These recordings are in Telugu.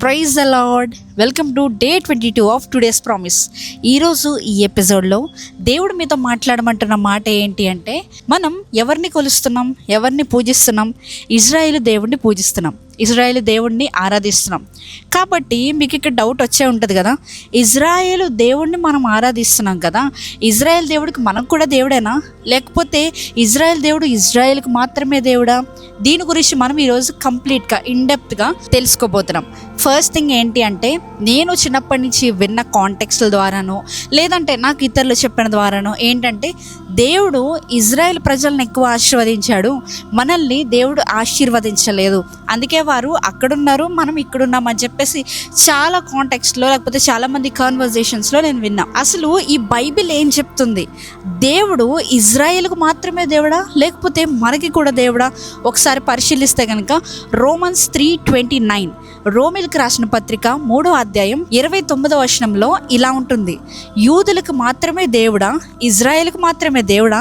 Praise the lord. Welcome to day 22 of today's promise. ఈరోజు ఈ ఎపిసోడ్లో దేవుడు మీతో మాట్లాడమంటున్న మాట ఏంటి అంటే, మనం ఎవరిని కొలుస్తున్నాం, ఎవరిని పూజిస్తున్నాం? ఇజ్రాయేలు దేవుడిని పూజిస్తున్నాం, ఇజ్రాయేలు దేవుడిని ఆరాధిస్తున్నాం. కాబట్టి మీకు ఇక్కడ డౌట్ వచ్చే ఉంటుంది కదా, ఇజ్రాయేలు దేవుడిని మనం ఆరాధిస్తున్నాం కదా, ఇజ్రాయేల్ దేవుడికి మనం కూడా దేవుడేనా, లేకపోతే ఇజ్రాయేల్ దేవుడు ఇజ్రాయేల్కి మాత్రమే దేవుడా? దీని గురించి మనం ఈరోజు కంప్లీట్గా ఇన్డెప్త్గా తెలుసుకోబోతున్నాం. ఫస్ట్ థింగ్ ఏంటి అంటే, నేను చిన్నప్పటి నుంచి విన్న కాంటెక్స్ల ద్వారానో లేదంటే నాకు ఇతరులు చెప్పిన ద్వారానో ఏంటంటే, దేవుడు ఇజ్రాయేల్ ప్రజలను ఎక్కువ ఆశీర్వదించాడు, మనల్ని దేవుడు ఆశీర్వదించలేదు, అందుకే వారు అక్కడున్నారు మనం ఇక్కడున్నాం అని చెప్పేసి చాలా కాంటెక్స్లో లేకపోతే చాలామంది కాన్వర్జేషన్స్లో నేను విన్నా. అసలు ఈ బైబిల్ ఏం చెప్తుంది? దేవుడు ఇజ్రాయేల్కు మాత్రమే దేవుడా, లేకపోతే మనకి కూడా దేవుడా? ఒకసారి పరిశీలిస్తే కనుక రోమన్స్ 3:29, రోమిల్కి రాసిన పత్రిక 3వ అధ్యాయం 29వ వచనంలో ఇలా ఉంటుంది: యూదులకు మాత్రమే దేవుడా, ఇజ్రాయేల్కు మాత్రమే దేవుడా,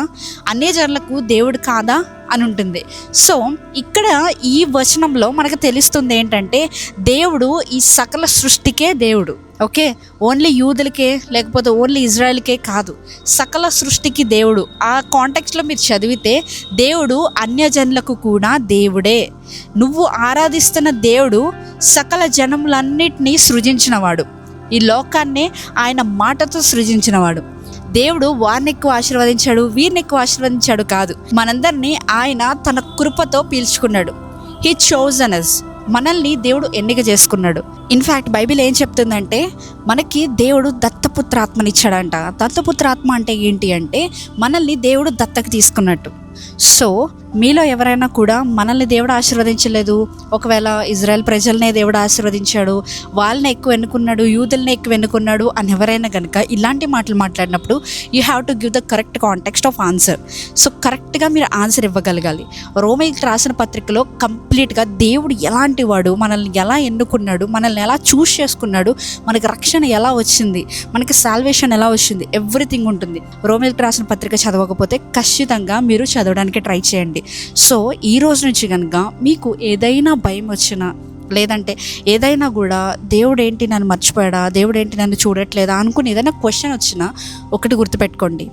అన్యజనులకు దేవుడు కాదా అని ఉంటుంది. సో ఇక్కడ ఈ వచనంలో మనకు తెలుస్తుంది ఏంటంటే, దేవుడు ఈ సకల సృష్టికే దేవుడు. ఓకే, ఓన్లీ యూదులకే లేకపోతే ఓన్లీ ఇజ్రాయెల్కే కాదు, సకల సృష్టికి దేవుడు. ఆ కాంటెక్స్ట్లో మీరు చదివితే దేవుడు అన్యజనులకు కూడా దేవుడే. నువ్వు ఆరాధిస్తున్న దేవుడు సకల జనములన్నిటినీ సృజించినవాడు, ఈ లోకాన్నే ఆయన మాటతో సృజించినవాడు. దేవుడు వారిని ఎక్కువ ఆశీర్వదించాడు, వీరిని ఎక్కువ ఆశీర్వదించాడు కాదు, మనందరినీ ఆయన తన కృపతో పీల్చుకున్నాడు. హీ చోజన్ us, మనల్ని దేవుడు ఎన్నిక చేసుకున్నాడు. ఇన్ఫ్యాక్ట్ బైబిల్ ఏం చెప్తుందంటే, మనకి దేవుడు దత్తపుత్రాత్మనిచ్చాడంట. దత్తపుత్రాత్మ అంటే ఏంటి అంటే, మనల్ని దేవుడు దత్తకు తీసుకున్నట్టు. సో మీలో ఎవరైనా కూడా మనల్ని దేవుడు ఆశీర్వదించలేదు, ఒకవేళ ఇజ్రాయెల్ ప్రజలనే దేవుడు ఆశీర్వదించాడు, వాళ్ళని ఎక్కువ ఎన్నుకున్నాడు, యూదుల్ని ఎక్కువ ఎన్నుకున్నాడు అని ఎవరైనా కనుక ఇలాంటి మాటలు మాట్లాడినప్పుడు you have to give the correct context of answer. So కరెక్ట్గా మీరు ఆన్సర్ ఇవ్వగలగాలి. రోమీయులకు రాసిన పత్రికలో కంప్లీట్గా దేవుడు ఎలాంటి వాడు, మనల్ని ఎలా ఎన్నుకున్నాడు, మనల్ని ఎలా చూస్ చేసుకున్నాడు, మనకి రక్షణ ఎలా వచ్చింది, మనకి సాల్వేషన్ ఎలా వచ్చింది, ఎవ్రీథింగ్ ఉంటుంది. రోమీయులకు రాసిన పత్రిక చదవకపోతే ఖచ్చితంగా మీరు చదవడానికి ట్రై చేయండి. సో ఈ రోజు నుంచి కనుక మీకు ఏదైనా భయం వచ్చినా లేదంటే ఏదైనా కూడా దేవుడు ఏంటి నన్ను మర్చిపోయాడా, దేవుడు ఏంటి నన్ను చూడట్లేదా అనుకుని ఏదైనా క్వశ్చన్ వచ్చినా ఒకటి గుర్తుపెట్టుకోండి: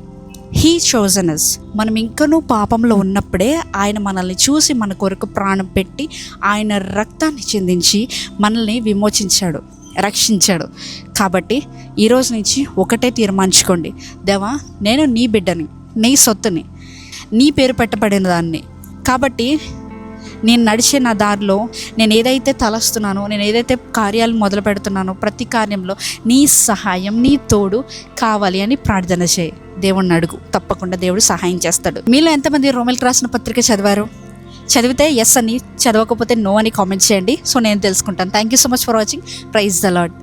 హీ చోజన్ us. మనం ఇంకనూ పాపంలో ఉన్నప్పుడే ఆయన మనల్ని చూసి మన కొరకు ప్రాణం పెట్టి ఆయన రక్తాన్ని చిందించి మనల్ని విమోచించాడు, రక్షించాడు. కాబట్టి ఈరోజు నుంచి ఒకటే తీర్మానించుకోండి: దేవా, నేను నీ బిడ్డని, నీ సొత్తుని, నీ పేరు పెట్టబడిన దాన్ని. కాబట్టి నేను నడిచే నా దారిలో నేను ఏదైతే తలస్తున్నానో, నేను ఏదైతే కార్యాలు మొదలు పెడుతున్నానో ప్రతి కార్యంలో నీ సహాయం, నీ తోడు కావాలి అని ప్రార్థన చేయి. దేవుణ్ణి అడుగు, తప్పకుండా దేవుడు సహాయం చేస్తాడు. మీలో ఎంతమంది రోమిల్కి రాసిన పత్రిక చదివారు? చదివితే ఎస్ అని, చదవకపోతే నో అని కామెంట్ చేయండి. సో నేను తెలుసుకుంటాను. Thank you so much for watching. Praise the lord.